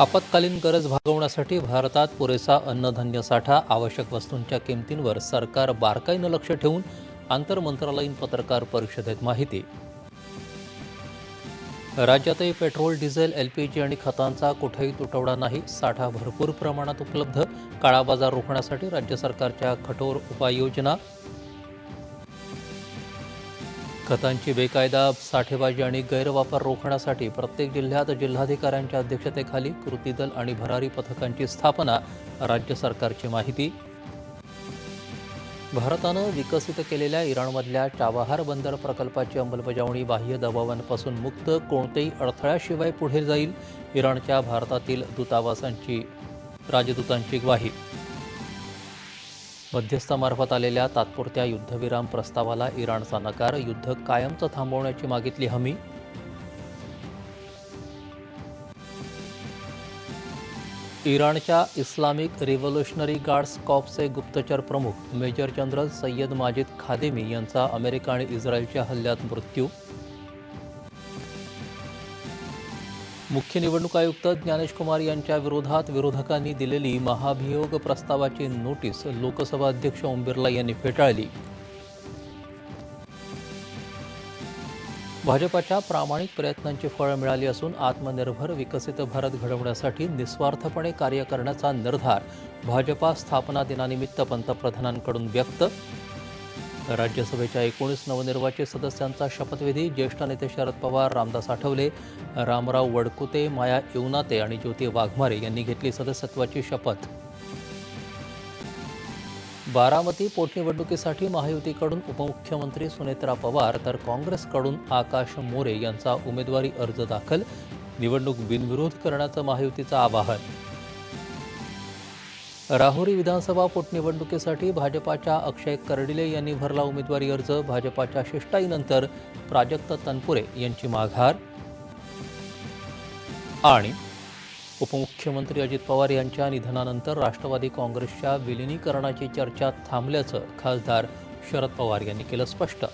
आपत्कालीन गरज भागवण्यासाठी भारतात पुरेसा अन्नधान्य साठा, आवश्यक वस्तूंच्या किमतींवर सरकार बारकाईनं लक्ष ठेवून आंतरमंत्रालयीन पत्रकार परिषदेत माहिती. राज्यातही पेट्रोल, डिझेल, एलपीजी आणि खतांचा कुठेही तुटवडा नाही. साठा भरपूर प्रमाणात उपलब्ध. काळा बाजार रोखण्यासाठी राज्य सरकारच्या कठोर उपाययोजना. खतांची बेकायदा साठेबाजी आणि गैरवापर रोखण्यासाठी प्रत्येक जिल्ह्यात जिल्हाधिकाऱ्यांच्या अध्यक्षतेखाली कृती दल आणि भरारी पथकांची स्थापना. राज्य सरकारची माहिती. भारतानं विकसित केलेल्या इराणमधल्या चाबाहार बंदर प्रकल्पाची अंमलबजावणी बाह्य दबावांपासून मुक्त, कोणत्याही अडथळ्याशिवाय पुढे जाईल. इराणच्या भारतातील राजदूतांची ग्वाही. मध्यस्थामार्फत आलेल्या तात्पुरत्या युद्धविराम प्रस्तावाला इराणचा नकार. युद्ध कायमचं थांबवण्याची मागितली हमी. इराणच्या इस्लामिक रिव्होल्युशनरी गार्ड्स कॉर्प्सचे गुप्तचर प्रमुख मेजर जनरल सय्यद माजिद खादेमी यांचा अमेरिका आणि इस्रायलच्या हल्ल्यात मृत्यू. मुख्य निवडणूक आयुक्त ज्ञानेश कुमार यांच्या विरोधात विरोधकांनी दिलेली महाभियोग प्रस्तावाची नोटीस लोकसभा अध्यक्ष ओम बिर्ला यांनी फेटाळली. भाजपाच्या प्रामाणिक प्रयत्नांची फळं मिळाली असून आत्मनिर्भर विकसित भारत घडवण्यासाठी निस्वार्थपणे कार्य करण्याचा निर्धार भाजपा स्थापना दिनानिमित्त पंतप्रधानांकडून व्यक्त. राज्यसभेच्या 19 नवनिर्वाचित सदस्यांचा शपथविधी. ज्येष्ठ नेते शरद पवार, रामदास आठवले, रामराव वडकुते, माया येवनाते आणि ज्योती वाघमारे यांनी घेतली सदस्यत्वाची शपथ. बारामती पोटनिवडणुकीसाठी महायुतीकडून उपमुख्यमंत्री सुनेत्रा पवार तर काँग्रेसकडून आकाश मोरे यांचा उमेदवारी अर्ज दाखल. निवडणूक बिनविरोध करण्याचं महायुतीचं आवाहन. राहुरी विधानसभा पोटनिवडणुकीसाठी भाजपाच्या अक्षय कर्डिले यांनी भरला उमेदवारी अर्ज. भाजपाच्या शिष्टाईनंतर प्राजक्त तनपुरे यांची माघार. आणि उपमुख्यमंत्री अजित पवार यांच्या निधनानंतर राष्ट्रवादी काँग्रेसच्या विलिनीकरणाची चर्चा थांबल्याचं खासदार शरद पवार यांनी केलं स्पष्ट.